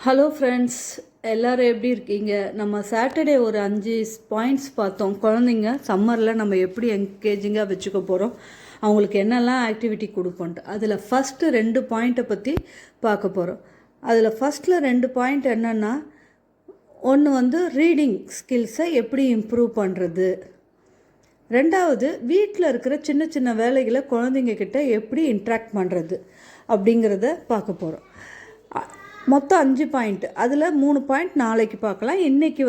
Hello friends, எல்லோரும் எப்படி இருக்கீங்க? நம்ம சாட்டர்டே ஒரு 5 பாயிண்ட்ஸ் பார்த்தோம். குழந்தைங்க சம்மரில் நம்ம எப்படி என்கேஜிங்காக வச்சுக்க போகிறோம், அவங்களுக்கு என்னெல்லாம் ஆக்டிவிட்டி கொடுப்போன்ட்டு. அதில் ஃபஸ்ட்டு 2 பாயிண்ட்டை பற்றி பார்க்க போகிறோம். அதில் ஃபஸ்ட்டில் 2 பாயிண்ட் என்னென்னா, ஒன்று ரீடிங் ஸ்கில்ஸை எப்படி இம்ப்ரூவ் பண்ணுறது, ரெண்டாவது வீட்டில் இருக்கிற சின்ன சின்ன வேலைகளை குழந்தைங்க கிட்ட எப்படி இன்ட்ராக்ட் பண்ணுறது அப்படிங்கிறத பார்க்க போகிறோம். மொத்தம் 5 பாயிண்ட். அதில் 3 பாயிண்ட் நாளைக்கு பார்க்கலாம். இன்றைக்கி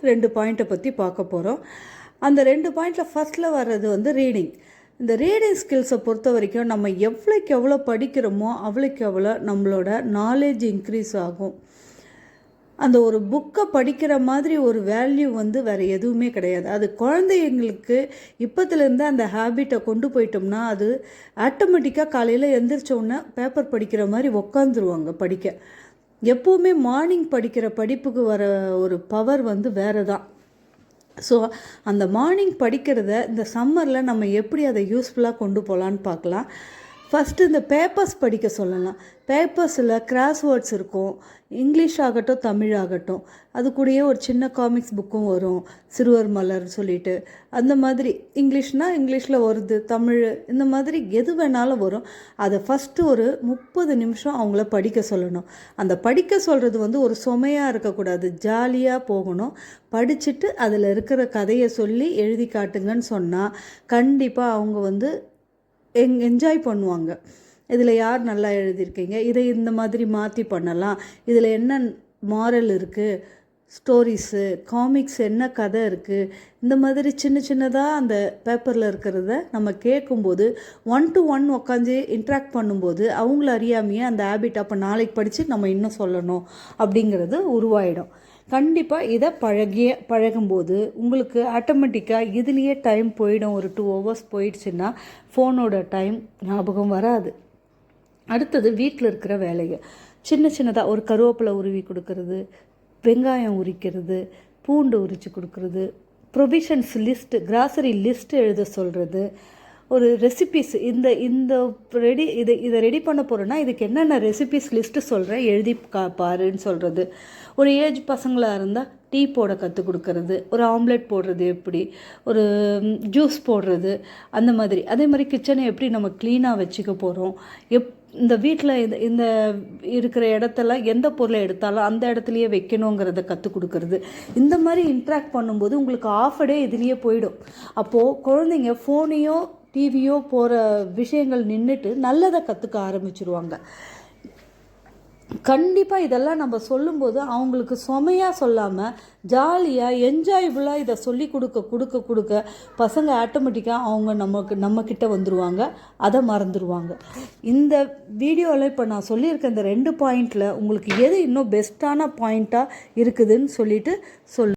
2 பாயிண்ட்டை பற்றி பார்க்க போகிறோம். அந்த 2 பாயிண்டில் ஃபஸ்ட்டில் வர்றது ரீடிங். இந்த ரீடிங் ஸ்கில்ஸை பொறுத்த வரைக்கும் நம்ம எவ்வளோக்கு எவ்வளோ படிக்கிறோமோ அவ்வளோக்கு எவ்வளோ நம்மளோட நாலேஜ் இன்க்ரீஸ் ஆகும். அந்த ஒரு புக்கை படிக்கிற மாதிரி ஒரு வேல்யூ வேறு எதுவுமே கிடையாது. அது குழந்தைங்களுக்கு இப்போத்துலேருந்து அந்த ஹேபிட்டை கொண்டு போயிட்டோம்னா அது ஆட்டோமேட்டிக்காக காலையில் எந்திரிச்சோடனே பேப்பர் படிக்கிற மாதிரி உக்காந்துருவாங்க படிக்க. எப்போவுமே மார்னிங் படிக்கிற படிப்புக்கு வர ஒரு பவர் வேறு தான். ஸோ அந்த மார்னிங் படிக்கிறத இந்த சம்மரில் நம்ம எப்படி அதை யூஸ்ஃபுல்லாக கொண்டு போகலான்னு பார்க்கலாம். ஃபஸ்ட்டு இந்த பேப்பர்ஸ் படிக்க சொல்லலாம். பேப்பர்ஸில் கிராஸ்வேர்ட்ஸ் இருக்கும், இங்கிலீஷ் ஆகட்டும் தமிழ் ஆகட்டும். அது கூடயே ஒரு சின்ன காமிக்ஸ் புக்கும் வரும், சிறுவர் மலர் சொல்லிட்டு. அந்த மாதிரி இங்கிலீஷ்னால் இங்கிலீஷில் வருது, தமிழ் இந்த மாதிரி எது வேணாலும் வரும். அதை ஃபஸ்ட்டு ஒரு 30 நிமிஷம் அவங்கள படிக்க சொல்லணும். அந்த படிக்க சொல்கிறது ஒரு சுமையாக இருக்கக்கூடாது, ஜாலியாக போகணும். படிச்சுட்டு அதில் இருக்கிற கதையை சொல்லி எழுதி காட்டுங்கன்னு சொன்னால் கண்டிப்பாக அவங்க என்ஜாய் பண்ணுவாங்க. இதில் யார் நல்லா எழுதியிருக்கீங்க, இதை இந்த மாதிரி மாற்றி பண்ணலாம், இதில் என்ன மாரல் இருக்குது, ஸ்டோரிஸு காமிக்ஸ் என்ன கதை இருக்குது, இந்த மாதிரி சின்ன சின்னதாக அந்த பேப்பரில் இருக்கிறத நம்ம கேட்கும்போது 1 to 1 உட்காந்து இன்ட்ராக்ட் பண்ணும்போது அவங்கள அறியாமையே அந்த ஹேபிட் அப்போ நாளைக்கு படித்து நம்ம இன்னும் சொல்லணும் அப்படிங்கிறது உருவாயிடும். கண்டிப்பாக இதை பழகும்போது உங்களுக்கு ஆட்டோமேட்டிக்காக இதுலேயே டைம் போயிடும். ஒரு 2 hours போயிடுச்சுன்னா ஃபோனோட டைம் ஞாபகம் வராது. அடுத்தது வீட்டில் இருக்கிற வேலைகள் சின்ன சின்னதாக ஒரு கருவேப்பிலை உருவி கொடுக்கறது, வெங்காயம் உரிக்கிறது, பூண்டு உரித்து கொடுக்கறது, ப்ரொவிஷன்ஸ் லிஸ்ட்டு கிராசரி லிஸ்ட்டு எழுத சொல்கிறது, ஒரு ரெசிபீஸ் இந்த இதை ரெடி பண்ண போகிறோன்னா இதுக்கு என்னென்ன ரெசிபீஸ் லிஸ்ட்டு சொல்கிறேன் எழுதி பாருன்னு சொல்கிறது. ஒரு ஏஜ் பசங்களாக இருந்தால் டீ போட கற்றுக் கொடுக்கறது, ஒரு ஆம்லெட் போடுறது எப்படி, ஒரு ஜூஸ் போடுறது, அந்த மாதிரி. அதே மாதிரி கிச்சனை எப்படி நம்ம க்ளீனாக வச்சுக்க போகிறோம், இந்த வீட்டில் இந்த இருக்கிற இடத்தெல்லாம் எந்த பொருளை எடுத்தாலும் அந்த இடத்துலையே வைக்கணுங்கிறத கற்றுக் கொடுக்கறது. இந்த மாதிரி இன்ட்ராக்ட் பண்ணும்போது உங்களுக்கு ஆஃப் டே இதுலேயே போயிடும். அப்போது குழந்தைங்க ஃபோனையோ டிவியோ போகிற விஷயங்கள் நின்றுட்டு நல்லதை கற்றுக்க ஆரம்பிச்சிருவாங்க. கண்டிப்பாக இதெல்லாம் நம்ம சொல்லும்போது அவங்களுக்கு சுமையாக சொல்லாமல் ஜாலியாக என்ஜாயபுளாக இதை சொல்லி கொடுக்க பசங்க ஆட்டோமேட்டிக்காக அவங்க நம்மக்கிட்ட வந்துடுவாங்க, அதை மறந்துடுவாங்க. இந்த வீடியோவில் இப்போ நான் சொல்லியிருக்க இந்த 2 பாயிண்டில் உங்களுக்கு எது இன்னும் பெஸ்ட்டான பாயிண்ட்டாக இருக்குதுன்னு சொல்லிட்டு